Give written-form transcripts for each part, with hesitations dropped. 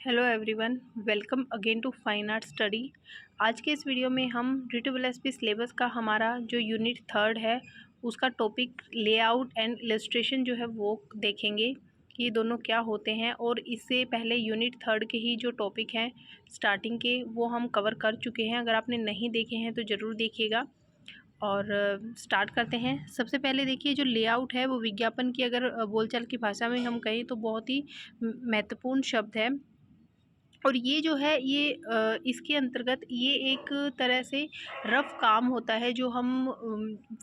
Hello everyone, welcome again to fine art study. आज के इस वीडियो में हम DSSP सिलेबस का हमारा जो यूनिट 3 है उसका टॉपिक लेआउट एंड इलस्ट्रेशन जो है वो देखेंगे कि ये दोनों क्या होते हैं। और इससे पहले यूनिट 3 के ही जो टॉपिक हैं स्टार्टिंग के वो हम कवर कर चुके हैं। अगर आपने नहीं देखे हैं तो ज़रूर देखिएगा। और स्टार्ट करते हैं। सबसे पहले देखिए, जो लेआउट है वो विज्ञापन की अगर बोलचाल की भाषा में हम कहें तो बहुत ही महत्वपूर्ण शब्द है। और ये जो है ये इसके अंतर्गत ये एक तरह से रफ़ काम होता है जो हम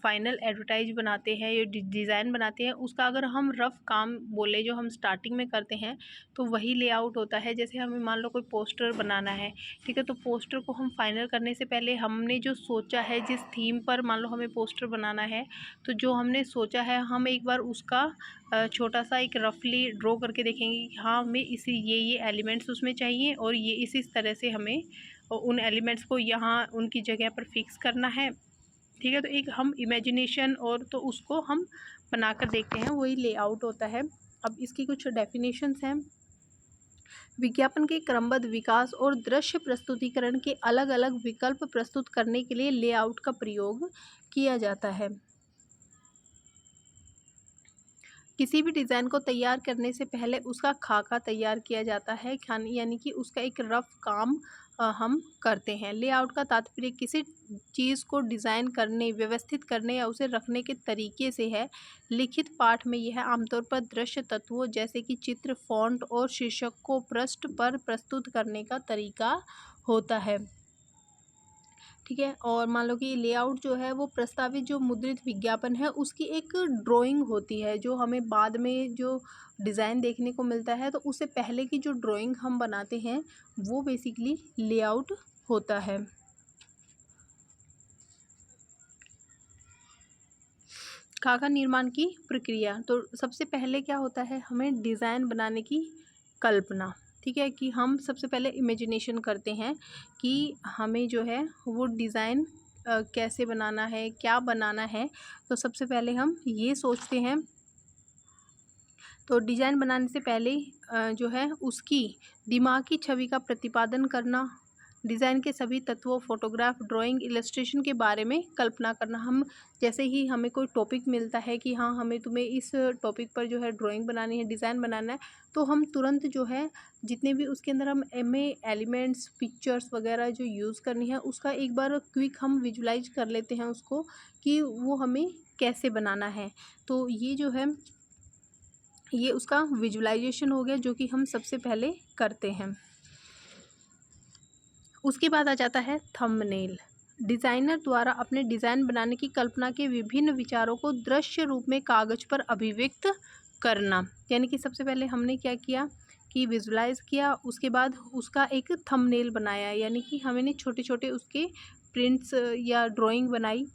फाइनल एडवर्टाइज बनाते हैं या डिज़ाइन बनाते हैं, उसका अगर हम रफ़ काम बोले जो हम स्टार्टिंग में करते हैं तो वही लेआउट होता है। जैसे हमें मान लो कोई पोस्टर बनाना है, ठीक है, तो पोस्टर को हम फाइनल करने से पहले हमने जो सोचा है जिस थीम पर मान लो हमें पोस्टर बनाना है, तो जो हमने सोचा है हम एक बार उसका छोटा सा एक रफली ड्रॉ करके देखेंगे कि हाँ हमें इसी ये एलिमेंट्स उसमें चाहिए और ये इस तरह से हमें उन एलिमेंट्स को यहाँ उनकी जगह पर फिक्स करना है। ठीक है, तो एक हम इमेजिनेशन और तो उसको हम बनाकर देखते हैं, वही लेआउट होता है। अब इसकी कुछ डेफिनेशंस हैं। विज्ञापन के क्रमबद्ध विकास और दृश्य प्रस्तुतिकरण के अलग अलग विकल्प प्रस्तुत करने के लिए लेआउट का प्रयोग किया जाता है। किसी भी डिज़ाइन को तैयार करने से पहले उसका खाका तैयार किया जाता है, यानी कि उसका एक रफ काम हम करते हैं। लेआउट का तात्पर्य किसी चीज़ को डिज़ाइन करने, व्यवस्थित करने या उसे रखने के तरीके से है। लिखित पाठ में यह आमतौर पर दृश्य तत्वों जैसे कि चित्र, फॉन्ट और शीर्षक को पृष्ठ पर प्रस्तुत करने का तरीका होता है। ठीक है, और मान लो कि लेआउट जो है वो प्रस्तावित जो मुद्रित विज्ञापन है उसकी एक ड्राइंग होती है, जो हमें बाद में जो डिज़ाइन देखने को मिलता है तो उससे पहले की जो ड्राइंग हम बनाते हैं वो बेसिकली लेआउट होता है। खाका निर्माण की प्रक्रिया, तो सबसे पहले क्या होता है, हमें डिज़ाइन बनाने की कल्पना। ठीक है, कि हम सबसे पहले इमेजिनेशन करते हैं कि हमें जो है वो डिज़ाइन कैसे बनाना है, क्या बनाना है। तो सबसे पहले हम ये सोचते हैं। तो डिज़ाइन बनाने से पहले जो है उसकी दिमाग की छवि का प्रतिपादन करना, डिज़ाइन के सभी तत्वों, फोटोग्राफ, ड्राइंग, इलस्ट्रेशन के बारे में कल्पना करना। हम जैसे ही हमें कोई टॉपिक मिलता है कि हाँ हमें तुम्हें इस टॉपिक पर जो है ड्राइंग बनानी है, डिज़ाइन बनाना है, तो हम तुरंत जो है जितने भी उसके अंदर हमें एलिमेंट्स, पिक्चर्स वगैरह जो यूज़ करनी है उसका एक बार क्विक हम विजुलाइज कर लेते हैं उसको कि वो हमें कैसे बनाना है। तो ये जो है ये उसका विजुलाइजेशन हो गया जो कि हम सबसे पहले करते हैं। उसके बाद आ जाता है थंबनेल। डिज़ाइनर द्वारा अपने डिज़ाइन बनाने की कल्पना के विभिन्न विचारों को दृश्य रूप में कागज़ पर अभिव्यक्त करना। यानी कि सबसे पहले हमने क्या किया कि विजुलाइज किया, उसके बाद उसका एक थंबनेल बनाया, यानी कि हमने छोटे छोटे उसके प्रिंट्स या ड्राइंग बनाई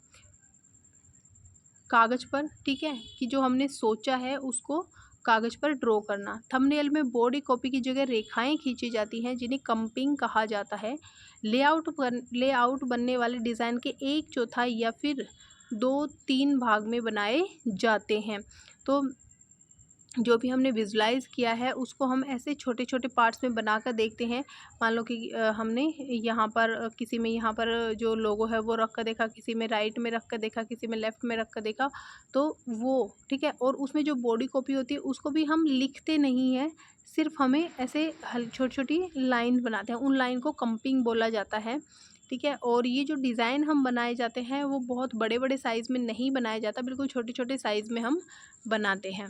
कागज़ पर। ठीक है, कि जो हमने सोचा है उसको कागज़ पर ड्रॉ करना। थंबनेल में बॉडी कॉपी की जगह रेखाएं खींची जाती हैं जिन्हें कंपिंग कहा जाता है। लेआउट बनने वाले डिज़ाइन के 1/4 या फिर 2-3 भाग में बनाए जाते हैं। तो जो भी हमने विजुलाइज़ किया है उसको हम ऐसे छोटे छोटे पार्ट्स में बनाकर देखते हैं। मान लो कि हमने यहाँ पर किसी में यहाँ पर जो लोगो है वो रख कर देखा, किसी में राइट में रख कर देखा, किसी में लेफ़्ट में रख कर देखा, तो वो ठीक है। और उसमें जो बॉडी कॉपी होती है उसको भी हम लिखते नहीं हैं, सिर्फ हमें ऐसे छोटी छोटी लाइन बनाते हैं, उन लाइन को कंपिंग बोला जाता है। ठीक है, और ये जो डिज़ाइन हम बनाए जाते हैं वो बहुत बड़े बड़े साइज़ में नहीं बनाया जाता, बिल्कुल छोटे छोटे साइज़ में हम बनाते हैं।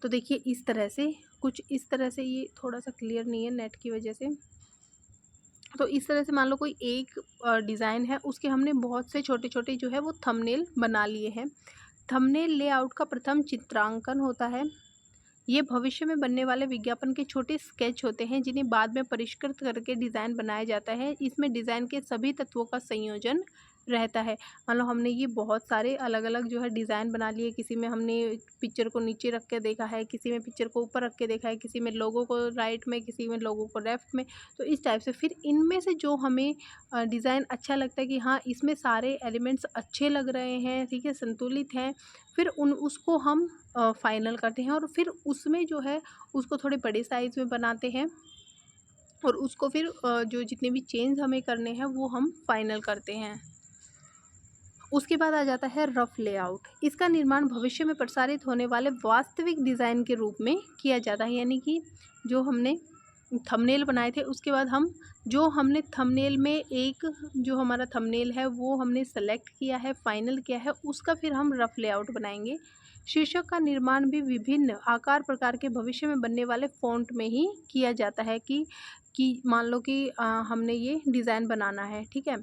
तो देखिए इस तरह से, कुछ इस तरह से, ये थोड़ा सा क्लियर नहीं है नेट की वजह से। तो इस तरह से मान लो कोई एक डिज़ाइन है, उसके हमने बहुत से छोटे छोटे जो है वो थंबनेल बना लिए हैं। थंबनेल लेआउट का प्रथम चित्रांकन होता है। ये भविष्य में बनने वाले विज्ञापन के छोटे स्केच होते हैं जिन्हें बाद में परिष्कृत करके डिज़ाइन बनाया जाता है। इसमें डिज़ाइन के सभी तत्वों का संयोजन रहता है। मान लो हमने ये बहुत सारे अलग अलग जो है डिज़ाइन बना लिए, किसी में हमने पिक्चर को नीचे रख के देखा है, किसी में पिक्चर को ऊपर रख के देखा है, किसी में लोगों को राइट में, किसी में लोगों को लेफ्ट में। तो इस टाइप से फिर इनमें से जो हमें डिज़ाइन अच्छा लगता है कि हाँ इसमें सारे एलिमेंट्स अच्छे लग रहे हैं, ठीक है, संतुलित हैं, फिर उसको हम फाइनल करते हैं और फिर उसमें जो है उसको थोड़े बड़े साइज़ में बनाते हैं और उसको फिर जो जितने भी चेंज हमें करने हैं वो हम फाइनल करते हैं। उसके बाद आ जाता है रफ लेआउट। इसका निर्माण भविष्य में प्रसारित होने वाले वास्तविक डिज़ाइन के रूप में किया जाता है, यानी कि जो हमने थंबनेल बनाए थे उसके बाद हम जो हमने थंबनेल में एक जो हमारा थंबनेल है वो हमने सेलेक्ट किया है, फाइनल किया है, उसका फिर हम रफ लेआउट बनाएंगे। शीर्षक का निर्माण भी विभिन्न आकार प्रकार के भविष्य में बनने वाले फ़ॉन्ट में ही किया जाता है कि मान लो कि हमने ये डिज़ाइन बनाना है, ठीक है।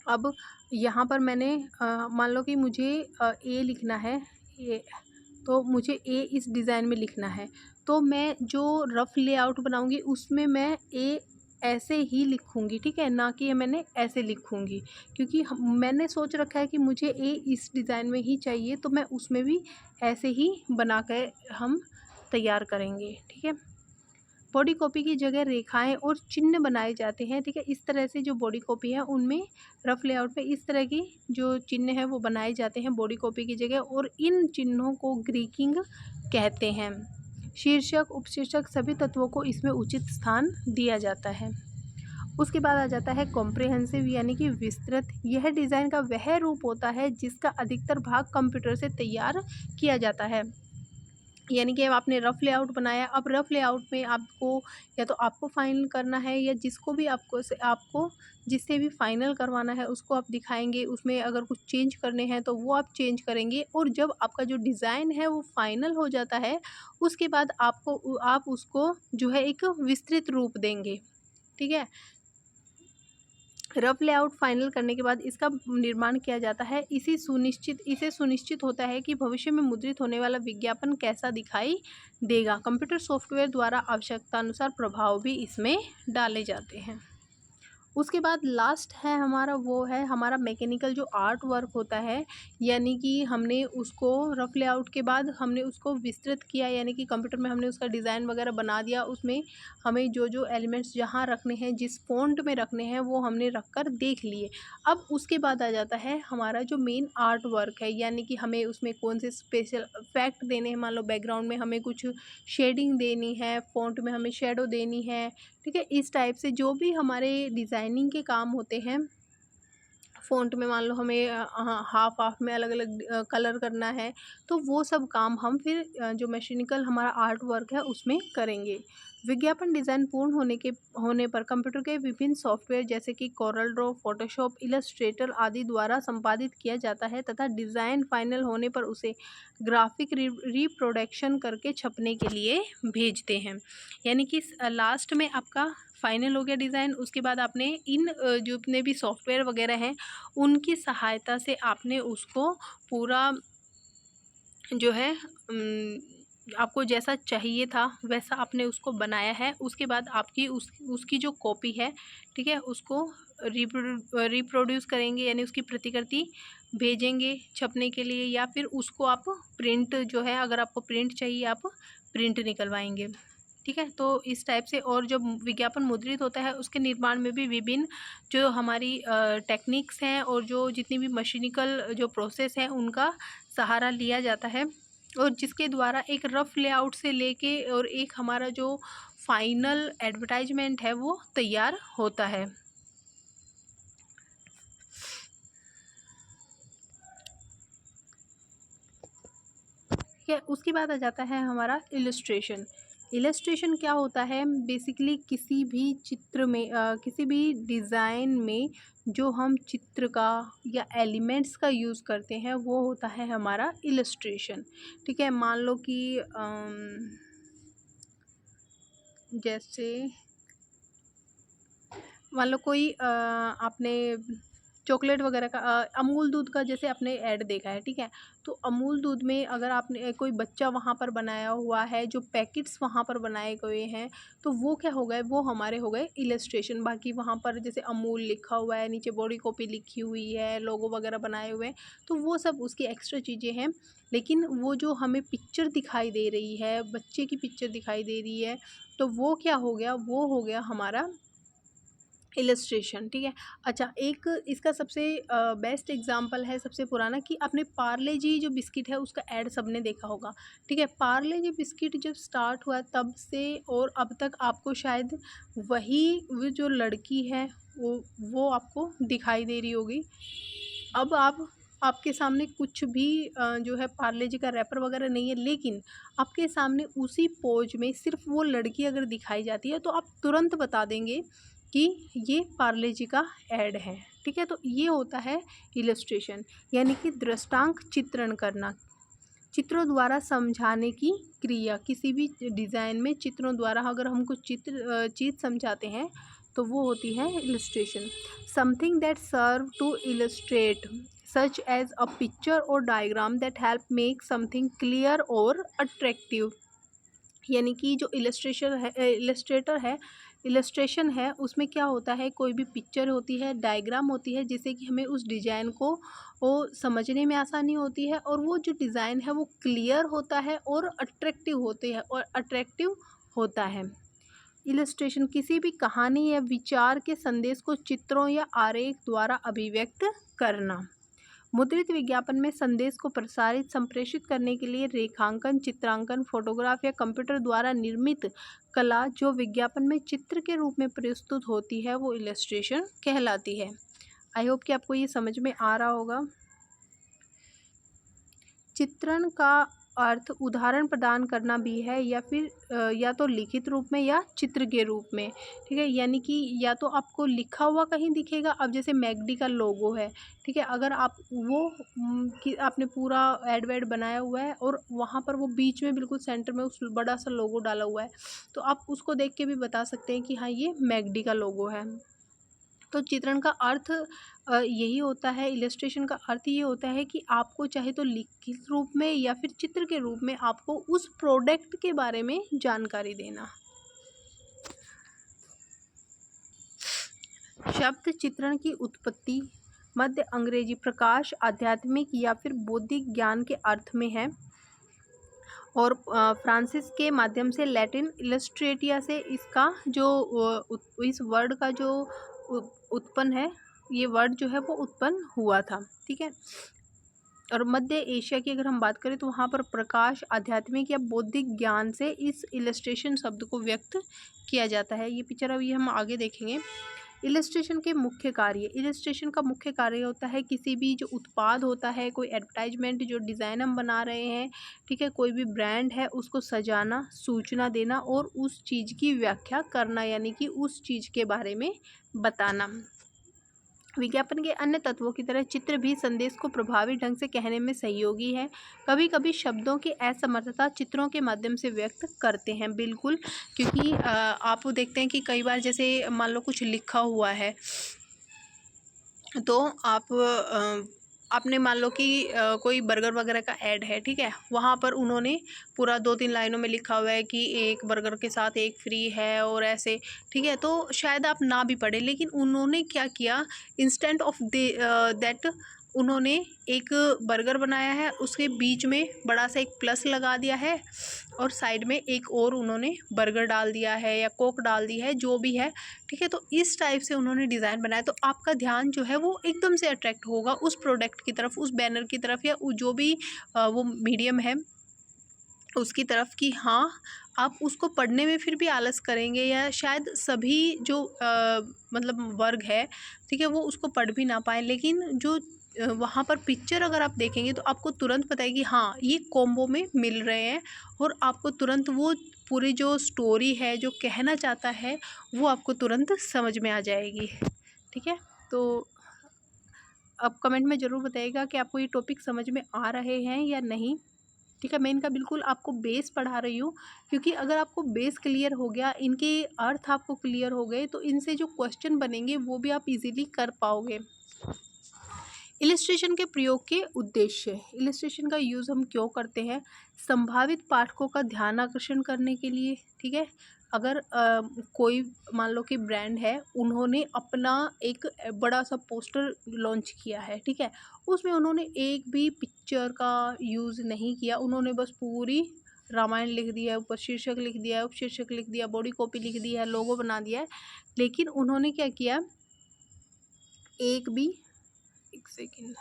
अब यहाँ पर मैंने मान लो कि मुझे ए लिखना है, ए, तो मुझे ए इस डिज़ाइन में लिखना है, तो मैं जो रफ़ लेआउट बनाऊँगी उसमें मैं ए ऐसे ही लिखूँगी, ठीक है, ना कि मैंने ऐसे लिखूँगी, क्योंकि मैंने सोच रखा है कि मुझे ए इस डिज़ाइन में ही चाहिए, तो मैं उसमें भी ऐसे ही बना के हम तैयार करेंगे, ठीक है। बॉडी कॉपी की जगह रेखाएं और चिन्ह बनाए जाते हैं, ठीक है। इस तरह से जो बॉडी कॉपी है उनमें रफ लेआउट में इस तरह की जो चिन्ह है वो बनाए जाते हैं बॉडी कॉपी की जगह, और इन चिन्हों को ग्रीकिंग कहते हैं। शीर्षक उपशीर्षक सभी तत्वों को इसमें उचित स्थान दिया जाता है। उसके बाद आ जाता है कॉम्प्रिहेंसिव यानी कि विस्तृत। यह डिज़ाइन का वह रूप होता है जिसका अधिकतर भाग कंप्यूटर से तैयार किया जाता है, यानी कि अब आपने रफ़ लेआउट बनाया, अब रफ़ लेआउट में आपको या तो आपको फाइनल करना है या जिसको भी आपको जिससे भी फाइनल करवाना है उसको आप दिखाएंगे, उसमें अगर कुछ चेंज करने हैं तो वो आप चेंज करेंगे, और जब आपका जो डिज़ाइन है वो फाइनल हो जाता है उसके बाद आप उसको जो है एक विस्तृत रूप देंगे, ठीक है। रफ लेआउट फाइनल करने के बाद इसका निर्माण किया जाता है। इसे सुनिश्चित होता है कि भविष्य में मुद्रित होने वाला विज्ञापन कैसा दिखाई देगा। कंप्यूटर सॉफ्टवेयर द्वारा आवश्यकतानुसार प्रभाव भी इसमें डाले जाते हैं। उसके बाद लास्ट है हमारा, वो है हमारा मैकेनिकल जो आर्ट वर्क होता है, यानी कि हमने उसको रफ लेआउट के बाद हमने उसको विस्तृत किया, यानी कि कंप्यूटर में हमने उसका डिज़ाइन वगैरह बना दिया, उसमें हमें जो जो एलिमेंट्स जहाँ रखने हैं, जिस फ़ॉन्ट में रखने हैं वो हमने रख कर देख लिए। अब उसके बाद आ जाता है हमारा जो मेन आर्ट वर्क है, यानी कि हमें उसमें कौन से स्पेशल इफेक्ट देने हैं। मान लो बैकग्राउंड में हमें कुछ शेडिंग देनी है, फ़ॉन्ट में हमें शेडो देनी है, ठीक है। इस टाइप से जो भी हमारे डिज़ाइनिंग के काम होते हैं फ़ॉन्ट में, मान लो हमें हाफ हाफ में अलग अलग कलर करना है, तो वो सब काम हम फिर जो मैकेनिकल हमारा आर्ट वर्क है उसमें करेंगे। विज्ञापन डिज़ाइन पूर्ण होने पर कंप्यूटर के विभिन्न सॉफ्टवेयर जैसे कि कोरल ड्रॉ, फोटोशॉप, इलस्ट्रेटर आदि द्वारा संपादित किया जाता है तथा डिज़ाइन फाइनल होने पर उसे ग्राफिक रिप्रोडक्शन करके छपने के लिए भेजते हैं। यानी कि लास्ट में आपका फाइनल हो गया डिज़ाइन, उसके बाद आपने इन जो जितने भी सॉफ्टवेयर वगैरह हैं उनकी सहायता से आपने उसको पूरा जो है आपको जैसा चाहिए था वैसा आपने उसको बनाया है। उसके बाद आपकी उसकी जो कॉपी है, ठीक है, उसको रिप्रोड्यूस करेंगे, यानी उसकी प्रतिकृति भेजेंगे छपने के लिए, या फिर उसको आप प्रिंट जो है, अगर आपको प्रिंट चाहिए आप प्रिंट निकलवाएंगे, ठीक है। तो इस टाइप से, और जब विज्ञापन मुद्रित होता है उसके निर्माण में भी विभिन्न जो हमारी टेक्निक्स हैं और जो जितनी भी मशीनिकल जो प्रोसेस है उनका सहारा लिया जाता है, और जिसके द्वारा एक रफ लेआउट से लेके और एक हमारा जो फाइनल एडवर्टाइजमेंट है वो तैयार होता है। ठीक है, उसके बाद आ जाता है हमारा इलस्ट्रेशन। इलस्ट्रेशन क्या होता है, बेसिकली किसी भी चित्र में किसी भी डिज़ाइन में जो हम चित्र का या एलिमेंट्स का यूज़ करते हैं वो होता है हमारा इलस्ट्रेशन, ठीक है। मान लो कि जैसे मान लो कोई आपने चॉकलेट वगैरह का अमूल दूध का जैसे आपने ऐड देखा है, ठीक है। तो अमूल दूध में अगर आपने कोई बच्चा वहाँ पर बनाया हुआ है, जो पैकेट्स वहाँ पर बनाए गए हैं, तो वो क्या हो गए, वो हमारे हो गए इलस्ट्रेशन। बाकी वहाँ पर जैसे अमूल लिखा हुआ है, नीचे बॉडी कॉपी लिखी हुई है, लोगो वगैरह बनाए हुए हैं, तो वो सब उसकी एक्स्ट्रा चीज़ें हैं। लेकिन वो जो हमें पिक्चर दिखाई दे रही है, बच्चे की पिक्चर दिखाई दे रही है, तो वो क्या हो गया, वो हो गया हमारा इलस्ट्रेशन, ठीक है। अच्छा, एक इसका सबसे बेस्ट एग्जांपल है, सबसे पुराना, कि आपने पार्ले जी जो बिस्किट है उसका ऐड सबने देखा होगा, ठीक है। पार्ले जी बिस्किट जब स्टार्ट हुआ तब से और अब तक आपको शायद वही वो जो लड़की है वो आपको दिखाई दे रही होगी। अब आपके सामने कुछ भी जो है पार्ले जी का रैपर वगैरह नहीं है, लेकिन आपके सामने उसी पोज में सिर्फ वो लड़की अगर दिखाई जाती है तो आप तुरंत बता देंगे कि ये पार्ले जी का ऐड है, ठीक है। तो ये होता है इलस्ट्रेशन, यानी कि दृष्टांत चित्रण करना, चित्रों द्वारा समझाने की क्रिया। किसी भी डिज़ाइन में चित्रों द्वारा अगर हम कुछ चीज़ समझाते हैं तो वो होती है illustration. Something that serve to illustrate such as a picture or diagram that help make something clear or attractive. यानी कि जो इलस्ट्रेशन है उसमें क्या होता है, कोई भी पिक्चर होती है, डायग्राम होती है, जिससे कि हमें उस डिज़ाइन को वो समझने में आसानी होती है, और वो जो डिज़ाइन है वो क्लियर होता है और अट्रैक्टिव होता है। इलस्ट्रेशन किसी भी कहानी या विचार के संदेश को चित्रों या आरेख द्वारा अभिव्यक्त करना। मुद्रित विज्ञापन में संदेश को प्रसारित संप्रेषित करने के लिए रेखांकन, चित्रांकन, फोटोग्राफ या कंप्यूटर द्वारा निर्मित कला जो विज्ञापन में चित्र के रूप में प्रस्तुत होती है वो इलस्ट्रेशन कहलाती है। आई होप कि आपको ये समझ में आ रहा होगा। चित्रण का अर्थ उदाहरण प्रदान करना भी है, या फिर या तो लिखित रूप में या चित्र के रूप में, ठीक है। यानी कि या तो आपको लिखा हुआ कहीं दिखेगा, अब जैसे मैकडी का लोगो है, ठीक है, अगर आप वो कि आपने पूरा एड वेड बनाया हुआ है और वहाँ पर वो बीच में बिल्कुल सेंटर में उस बड़ा सा लोगो डाला हुआ है, तो आप उसको देख के भी बता सकते हैं कि हाँ ये मैकडी का लोगो है। तो चित्रण का अर्थ यही होता है, इलस्ट्रेशन का अर्थ ये होता है कि आपको चाहे तो लिखित रूप में या फिर चित्र के रूप में आपको उस प्रोडक्ट के बारे में जानकारी देना। शब्द चित्रण की उत्पत्ति मध्य अंग्रेजी प्रकाश, आध्यात्मिक या फिर बौद्धिक ज्ञान के अर्थ में है, और फ्रांसिस के माध्यम से लैटिन इलस्ट्रेटिया से इसका जो इस वर्ड का जो उत्पन्न है, ये वर्ड जो है वो उत्पन्न हुआ था, ठीक है। और मध्य एशिया की अगर हम बात करें तो वहाँ पर प्रकाश, आध्यात्मिक या बौद्धिक ज्ञान से इस इलस्ट्रेशन शब्द को व्यक्त किया जाता है। ये पिक्चर अभी हम आगे देखेंगे। इलस्ट्रेशन के मुख्य कार्य, इलस्ट्रेशन का मुख्य कार्य होता है किसी भी जो उत्पाद होता है, कोई एडवर्टाइजमेंट जो डिज़ाइन हम बना रहे हैं, ठीक है, कोई भी ब्रांड है, उसको सजाना, सूचना देना और उस चीज़ की व्याख्या करना, यानी कि उस चीज़ के बारे में बताना। विज्ञापन के अन्य तत्वों की तरह चित्र भी संदेश को प्रभावी ढंग से कहने में सहयोगी है। कभी कभी शब्दों की असमर्थता चित्रों के माध्यम से व्यक्त करते हैं, बिल्कुल, क्योंकि आप देखते हैं कि कई बार जैसे मान लो कुछ लिखा हुआ है, तो आपने मान लो कि कोई बर्गर वगैरह का ऐड है, ठीक है, वहाँ पर उन्होंने पूरा 2-3 लाइनों में लिखा हुआ है कि एक बर्गर के साथ एक फ्री है और ऐसे, ठीक है। तो शायद आप ना भी पढ़े, लेकिन उन्होंने क्या किया, इंस्टेंट ऑफ दैट उन्होंने एक बर्गर बनाया है, उसके बीच में बड़ा सा एक प्लस लगा दिया है और साइड में एक और उन्होंने बर्गर डाल दिया है या कोक डाल दी है, जो भी है, ठीक है। तो इस टाइप से उन्होंने डिज़ाइन बनाया, तो आपका ध्यान जो है वो एकदम से अट्रैक्ट होगा उस प्रोडक्ट की तरफ, उस बैनर की तरफ, या जो भी वो मीडियम है उसकी तरफ, कि हाँ आप उसको पढ़ने में फिर भी आलस करेंगे, या शायद सभी जो मतलब वर्ग है, ठीक है, वो उसको पढ़ भी ना पाए, लेकिन जो वहाँ पर पिक्चर अगर आप देखेंगे तो आपको तुरंत पता है कि हाँ ये कॉम्बो में मिल रहे हैं, और आपको तुरंत वो पूरी जो स्टोरी है जो कहना चाहता है वो आपको तुरंत समझ में आ जाएगी, ठीक है। तो आप कमेंट में ज़रूर बताइएगा कि आपको ये टॉपिक समझ में आ रहे हैं या नहीं, ठीक है। मैं इनका बिल्कुल आपको बेस पढ़ा रही हूँ, क्योंकि अगर आपको बेस क्लियर हो गया, इनके अर्थ आपको क्लियर हो गए, तो इनसे जो क्वेश्चन बनेंगे वो भी आप इजीली कर पाओगे। इलस्ट्रेशन के प्रयोग के उद्देश्य। इलस्ट्रेशन का यूज़ हम क्यों करते हैं? संभावित पाठकों का ध्यान आकर्षण करने के लिए, ठीक है। अगर कोई मान लो कि ब्रांड है, उन्होंने अपना एक बड़ा सा पोस्टर लॉन्च किया है, ठीक है, उसमें उन्होंने एक भी पिक्चर का यूज़ नहीं किया, उन्होंने बस पूरी रामायण लिख दिया है, ऊपर शीर्षक लिख दिया है, उपशीर्षक लिख दिया, बॉडी कॉपी लिख दी है, लोगो बना दिया है, लेकिन उन्होंने क्या किया, एक भी एक सेकेंड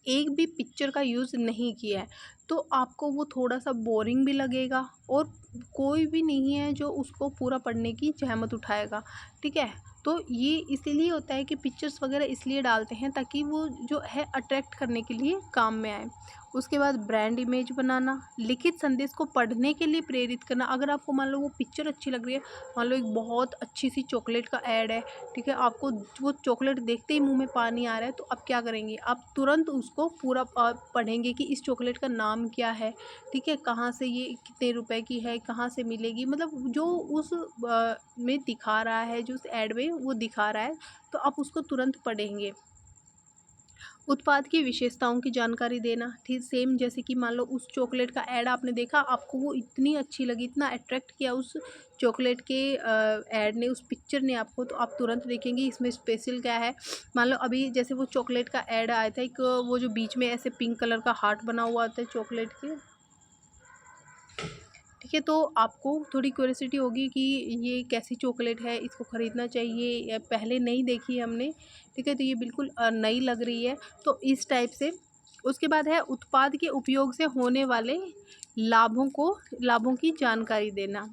एक भी पिक्चर का यूज़ नहीं किया है, तो आपको वो थोड़ा सा बोरिंग भी लगेगा और कोई भी नहीं है जो उसको पूरा पढ़ने की जहमत उठाएगा, ठीक है। तो ये इसीलिए होता है कि पिक्चर्स वगैरह इसलिए डालते हैं ताकि वो जो है अट्रैक्ट करने के लिए काम में आए। उसके बाद ब्रांड इमेज बनाना, लिखित संदेश को पढ़ने के लिए प्रेरित करना। अगर आपको मान लो वो पिक्चर अच्छी लग रही है, मान लो एक बहुत अच्छी सी चॉकलेट का ऐड है, ठीक है, आपको वो चॉकलेट देखते ही मुंह में पानी आ रहा है, तो आप क्या करेंगे, आप तुरंत उसको पूरा पढ़ेंगे कि इस चॉकलेट का नाम क्या है, ठीक है, कहाँ से, ये कितने रुपए की है, कहाँ से मिलेगी, मतलब जो उस में दिखा रहा है, जो उस ऐड में वो दिखा रहा है, तो आप उसको तुरंत पढ़ेंगे। उत्पाद की विशेषताओं की जानकारी देना, ठीक सेम जैसे कि मान लो उस चॉकलेट का ऐड आपने देखा, आपको वो इतनी अच्छी लगी, इतना अट्रैक्ट किया उस चॉकलेट के ऐड ने, उस पिक्चर ने आपको, तो आप तुरंत देखेंगे इसमें स्पेशल क्या है। मान लो अभी जैसे वो चॉकलेट का ऐड आया था, एक वो जो बीच में ऐसे पिंक कलर का हार्ट बना हुआ था चॉकलेट के, ठीक है, तो आपको थोड़ी क्यूरियोसिटी होगी कि ये कैसी चॉकलेट है, इसको ख़रीदना चाहिए या पहले नहीं देखी है हमने, ठीक है, तो ये बिल्कुल नई लग रही है, तो इस टाइप से। उसके बाद है उत्पाद के उपयोग से होने वाले लाभों की जानकारी देना।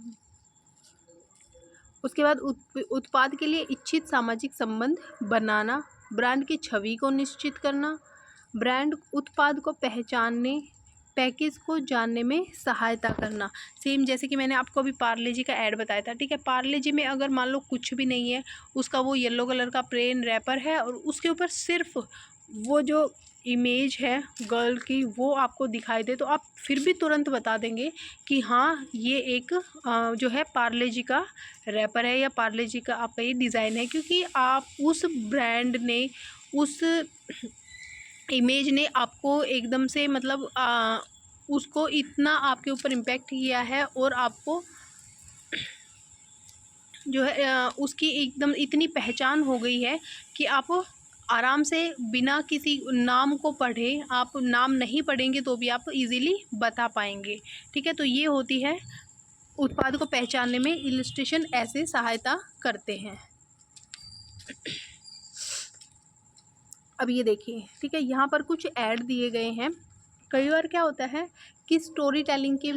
उसके बाद उत्पाद के लिए इच्छित सामाजिक संबंध बनाना, ब्रांड की छवि को निश्चित करना, ब्रांड उत्पाद को पहचानने, पैकेज को जानने में सहायता करना। सेम जैसे कि मैंने आपको अभी पार्ले जी का ऐड बताया था, ठीक है, पार्ले जी में अगर मान लो कुछ भी नहीं है, उसका वो येलो कलर का प्लेन रैपर है और उसके ऊपर सिर्फ वो जो इमेज है गर्ल की वो आपको दिखाई दे, तो आप फिर भी तुरंत बता देंगे कि हाँ ये एक जो है पार्ले जी का रैपर है या पार्ले जी का आपका ये डिज़ाइन है, क्योंकि आप उस ब्रांड ने, उस इमेज ने आपको एकदम से मतलब उसको इतना आपके ऊपर इम्पैक्ट किया है और आपको जो है उसकी एकदम इतनी पहचान हो गई है कि आप आराम से बिना किसी नाम को पढ़े, आप नाम नहीं पढ़ेंगे तो भी आप इजीली बता पाएंगे, ठीक है। तो ये होती है उत्पाद को पहचानने में इलस्ट्रेशन ऐसे सहायता करते हैं। अब ये देखिए, ठीक है, यहाँ पर कुछ ऐड दिए गए हैं। कई बार क्या होता है कि स्टोरी टेलिंग के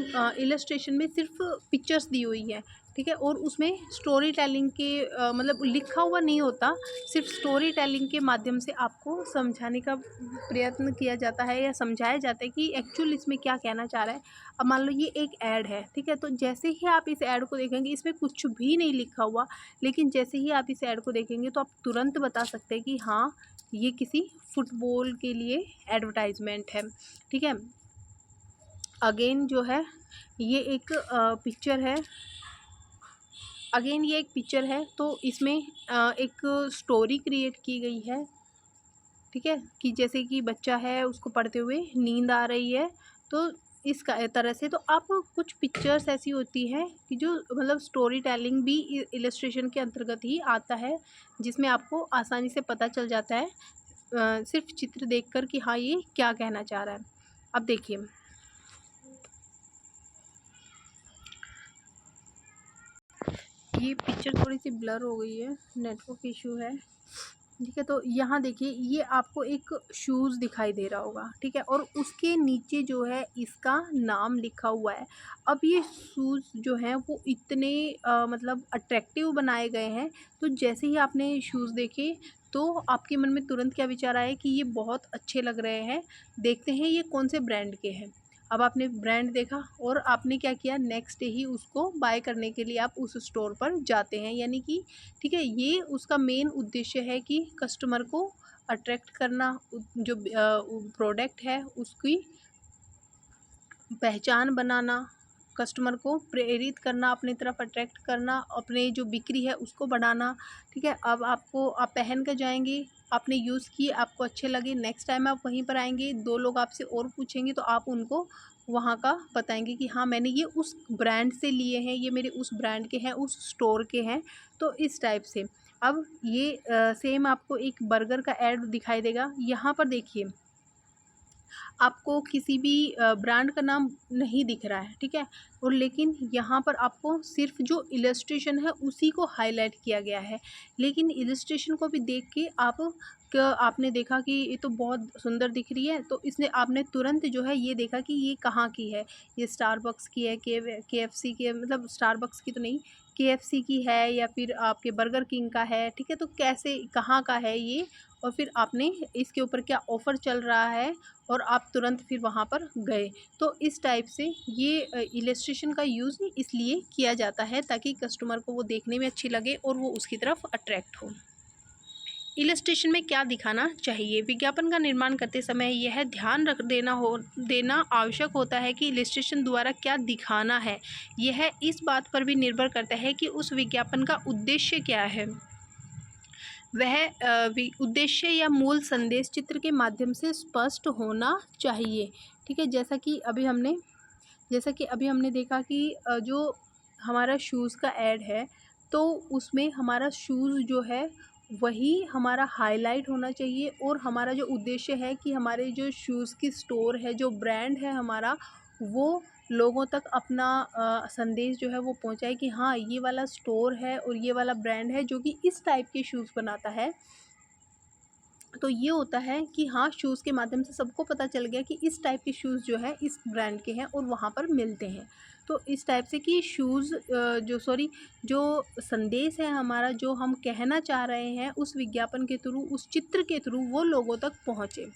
इलस्ट्रेशन में सिर्फ पिक्चर्स दी हुई है, ठीक है, और उसमें स्टोरी टेलिंग के मतलब लिखा हुआ नहीं होता, सिर्फ स्टोरी टेलिंग के माध्यम से आपको समझाने का प्रयत्न किया जाता है या समझाया जाता है कि एक्चुअल इसमें क्या कहना चाह रहा है। अब मान लो ये एक ऐड है, ठीक है, तो जैसे ही आप इस ऐड को देखेंगे, इसमें कुछ भी नहीं लिखा हुआ, लेकिन जैसे ही आप इस ऐड को देखेंगे तो आप तुरंत बता सकते हैं कि हाँ ये किसी फुटबॉल के लिए एडवर्टाइजमेंट है, ठीक है। अगेन जो है ये एक पिक्चर है, अगेन ये एक पिक्चर है, तो इसमें एक स्टोरी क्रिएट की गई है, ठीक है, कि जैसे कि बच्चा है उसको पढ़ते हुए नींद आ रही है, तो इस तरह से। तो आप कुछ पिक्चर्स ऐसी होती है कि जो मतलब स्टोरी टेलिंग भी इलस्ट्रेशन के अंतर्गत ही आता है, जिसमें आपको आसानी से पता चल जाता है सिर्फ चित्र देखकर कि हाँ ये क्या कहना चाह रहा है। अब देखिए, ये पिक्चर थोड़ी सी ब्लर हो गई है, नेटवर्क इशू है, ठीक है। तो यहाँ देखिए ये आपको एक शूज़ दिखाई दे रहा होगा, ठीक है, और उसके नीचे जो है इसका नाम लिखा हुआ है। अब ये शूज़ जो हैं वो इतने मतलब अट्रैक्टिव बनाए गए हैं, तो जैसे ही आपने शूज़ देखे तो आपके मन में तुरंत क्या विचार आया कि ये बहुत अच्छे लग रहे हैं, देखते हैं ये कौन से ब्रांड के हैं। अब आपने ब्रांड देखा और आपने क्या किया, नेक्स्ट डे ही उसको बाय करने के लिए आप उस स्टोर पर जाते हैं, यानी कि ठीक है, ये उसका मेन उद्देश्य है कि कस्टमर को अट्रैक्ट करना, जो प्रोडक्ट है उसकी पहचान बनाना, कस्टमर को प्रेरित करना, अपनी तरफ अट्रैक्ट करना, अपने जो बिक्री है उसको बढ़ाना। ठीक है, अब आप पहन कर जाएंगे, आपने यूज़ किए, आपको अच्छे लगे, नेक्स्ट टाइम आप वहीं पर आएंगे, 2 लोग आपसे और पूछेंगे तो आप उनको वहाँ का बताएंगे कि हाँ मैंने ये उस ब्रांड से लिए हैं, ये मेरे उस ब्रांड के हैं, उस स्टोर के हैं। तो इस टाइप से अब ये सेम आपको एक बर्गर का ऐड दिखाई देगा। यहाँ पर देखिए, आपको किसी भी ब्रांड का नाम नहीं दिख रहा है, ठीक है, और लेकिन यहाँ पर आपको सिर्फ जो इलस्ट्रेशन है उसी को हाईलाइट किया गया है। लेकिन इलस्ट्रेशन को भी देख के आपने देखा कि ये तो बहुत सुंदर दिख रही है, तो इसने आपने तुरंत जो है ये देखा कि ये कहाँ की है। ये स्टारबक्स की है, KFC की है, मतलब स्टारबक्स की तो नहीं, KFC की है, या फिर आपके बर्गर किंग का है। ठीक है, तो कैसे कहाँ का है ये, और फिर आपने इसके ऊपर क्या ऑफ़र चल रहा है, और आप तुरंत फिर वहाँ पर गए। तो इस टाइप से ये इलस्ट्रेशन का यूज़ इसलिए किया जाता है ताकि कस्टमर को वो देखने में अच्छी लगे और वो उसकी तरफ अट्रैक्ट हो। इलस्ट्रेशन में क्या दिखाना चाहिए? विज्ञापन का निर्माण करते समय यह ध्यान रख देना आवश्यक होता है कि इलस्ट्रेशन द्वारा क्या दिखाना है। यह इस बात पर भी निर्भर करता है कि उस विज्ञापन का उद्देश्य क्या है। वह उद्देश्य या मूल संदेश चित्र के माध्यम से स्पष्ट होना चाहिए। ठीक है, जैसा कि अभी हमने देखा कि जो हमारा शूज़ का ऐड है, तो उसमें हमारा शूज़ जो है वही हमारा हाईलाइट होना चाहिए, और हमारा जो उद्देश्य है कि हमारे जो शूज़ की स्टोर है, जो ब्रांड है हमारा, वो लोगों तक अपना संदेश जो है वो पहुंचाए कि हाँ ये वाला स्टोर है और ये वाला ब्रांड है जो कि इस टाइप के शूज़ बनाता है। तो ये होता है कि हाँ, शूज़ के माध्यम से सबको पता चल गया कि इस टाइप के शूज़ जो है इस ब्रांड के हैं और वहाँ पर मिलते हैं। तो इस टाइप से कि जो संदेश है हमारा, जो हम कहना चाह रहे हैं, उस विज्ञापन के थ्रू, उस चित्र के थ्रू वो लोगों तक पहुँचे।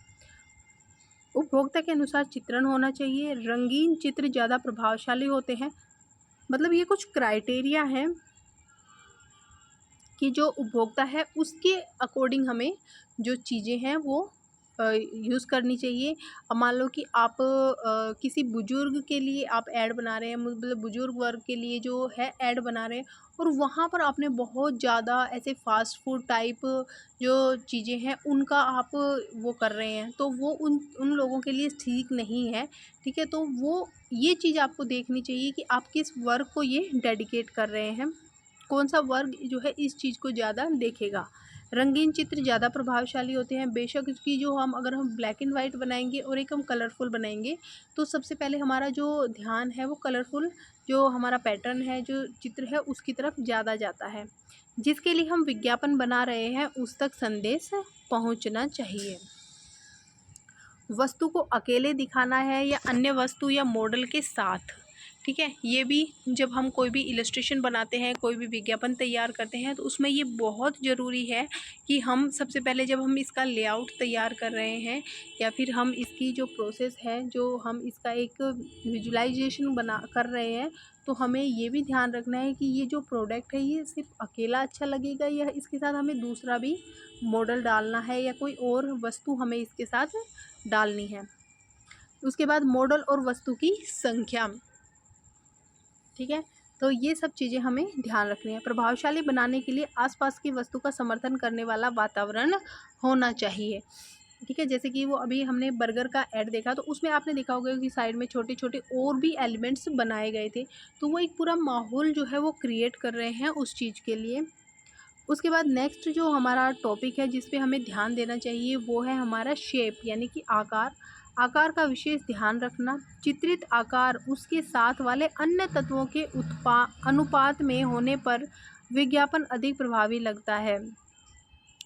उपभोक्ता के अनुसार चित्रण होना चाहिए। रंगीन चित्र ज़्यादा प्रभावशाली होते हैं। मतलब ये कुछ क्राइटेरिया हैं कि जो उपभोक्ता है उसके अकॉर्डिंग हमें जो चीज़ें हैं वो यूज़ करनी चाहिए। अब मान लो कि आप किसी बुज़ुर्ग के लिए आप ऐड बना रहे हैं, मतलब बुज़ुर्ग वर्ग के लिए जो है ऐड बना रहे हैं, और वहाँ पर आपने बहुत ज़्यादा ऐसे फ़ास्ट फूड टाइप जो चीज़ें हैं उनका आप वो कर रहे हैं, तो वो उन लोगों के लिए ठीक नहीं है। ठीक है, तो वो ये चीज़ आपको देखनी चाहिए कि आप किस वर्ग को ये डेडिकेट कर रहे हैं, कौन सा वर्ग जो है इस चीज़ को ज़्यादा देखेगा। रंगीन चित्र ज़्यादा प्रभावशाली होते हैं। बेशक इसकी जो अगर हम ब्लैक एंड वाइट बनाएंगे और एक हम कलरफुल बनाएंगे, तो सबसे पहले हमारा जो ध्यान है वो कलरफुल जो हमारा पैटर्न है, जो चित्र है, उसकी तरफ ज़्यादा जाता है। जिसके लिए हम विज्ञापन बना रहे हैं उस तक संदेश पहुंचना चाहिए। वस्तु को अकेले दिखाना है या अन्य वस्तु या मॉडल के साथ। ठीक है, ये भी जब हम कोई भी इलस्ट्रेशन बनाते हैं, कोई भी विज्ञापन तैयार करते हैं, तो उसमें ये बहुत ज़रूरी है कि हम सबसे पहले जब हम इसका लेआउट तैयार कर रहे हैं, या फिर हम इसकी जो प्रोसेस है, जो हम इसका एक विजुलाइजेशन कर रहे हैं, तो हमें ये भी ध्यान रखना है कि ये जो प्रोडक्ट है ये सिर्फ अकेला अच्छा लगेगा या इसके साथ हमें दूसरा भी मॉडल डालना है या कोई और वस्तु हमें इसके साथ डालनी है। उसके बाद मॉडल और वस्तु की संख्या। ठीक है, तो ये सब चीज़ें हमें ध्यान रखनी है। प्रभावशाली बनाने के लिए आसपास की वस्तु का समर्थन करने वाला वातावरण होना चाहिए। ठीक है, जैसे कि वो अभी हमने बर्गर का ऐड देखा, तो उसमें आपने देखा होगा कि साइड में छोटे छोटे और भी एलिमेंट्स बनाए गए थे, तो वो एक पूरा माहौल जो है वो क्रिएट कर रहे हैं उस चीज़ के लिए। उसके बाद नेक्स्ट जो हमारा टॉपिक है जिस पे हमें ध्यान देना चाहिए वो है हमारा शेप, यानी कि आकार। आकार का विशेष ध्यान रखना। चित्रित आकार उसके साथ वाले अन्य तत्वों के अनुपात में होने पर विज्ञापन अधिक प्रभावी लगता है।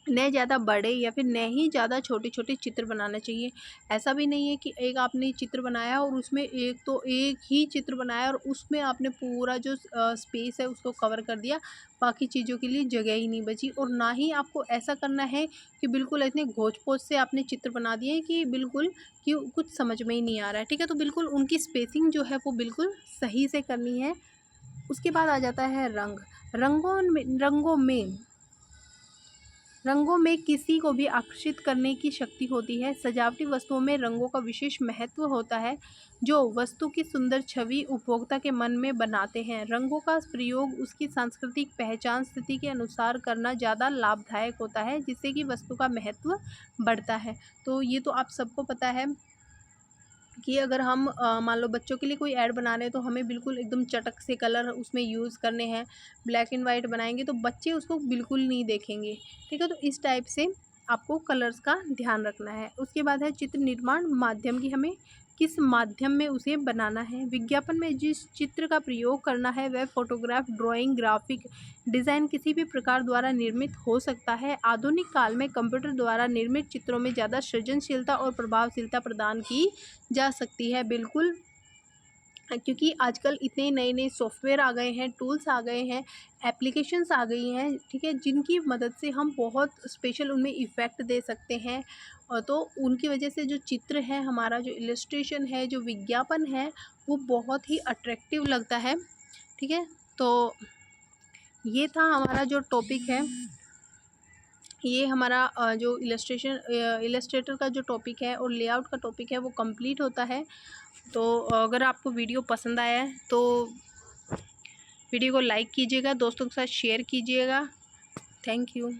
न ज़्यादा बड़े या फिर न ही ज़्यादा छोटे छोटे चित्र बनाना चाहिए। ऐसा भी नहीं है कि एक आपने चित्र बनाया और उसमें एक ही चित्र बनाया और उसमें आपने पूरा जो स्पेस है उसको कवर कर दिया, बाकी चीज़ों के लिए जगह ही नहीं बची। और ना ही आपको ऐसा करना है कि बिल्कुल इतने घोच-पोच से आपने चित्र बना दिए हैं कि बिल्कुल कि कुछ समझ में ही नहीं आ रहा है। ठीक है, तो बिल्कुल उनकी स्पेसिंग जो है वो बिल्कुल सही से करनी है। उसके बाद आ जाता है रंग। रंगों में किसी को भी आकर्षित करने की शक्ति होती है। सजावटी वस्तुओं में रंगों का विशेष महत्व होता है, जो वस्तु की सुंदर छवि उपभोक्ता के मन में बनाते हैं। रंगों का प्रयोग उसकी सांस्कृतिक पहचान स्थिति के अनुसार करना ज़्यादा लाभदायक होता है, जिससे कि वस्तु का महत्व बढ़ता है। तो ये तो आप सबको पता है कि अगर हम मान लो बच्चों के लिए कोई ऐड बना रहे हैं तो हमें बिल्कुल एकदम चटक से कलर उसमें यूज़ करने हैं। ब्लैक एंड वाइट बनाएंगे तो बच्चे उसको बिल्कुल नहीं देखेंगे, ठीक है। तो इस टाइप से आपको कलर्स का ध्यान रखना है। उसके बाद है चित्र निर्माण माध्यम की, हमें किस माध्यम में उसे बनाना है। विज्ञापन में जिस चित्र का प्रयोग करना है वह फोटोग्राफ, ड्राइंग, ग्राफिक डिज़ाइन किसी भी प्रकार द्वारा निर्मित हो सकता है। आधुनिक काल में कंप्यूटर द्वारा निर्मित चित्रों में ज़्यादा सृजनशीलता और प्रभावशीलता प्रदान की जा सकती है। बिल्कुल, क्योंकि आजकल इतने नए नए सॉफ्टवेयर आ गए हैं, टूल्स आ गए हैं, एप्लीकेशंस आ गई हैं, ठीक है, जिनकी मदद से हम बहुत स्पेशल उनमें इफ़ेक्ट दे सकते हैं। और तो उनकी वजह से जो चित्र है, हमारा जो इलस्ट्रेशन है, जो विज्ञापन है, वो बहुत ही अट्रैक्टिव लगता है, ठीक है। तो ये था हमारा जो टॉपिक है, ये हमारा जो इलस्ट्रेटर का जो टॉपिक है और लेआउट का टॉपिक है वो कंप्लीट होता है। तो अगर आपको वीडियो पसंद आया है तो वीडियो को लाइक कीजिएगा, दोस्तों के साथ शेयर कीजिएगा। Thank you.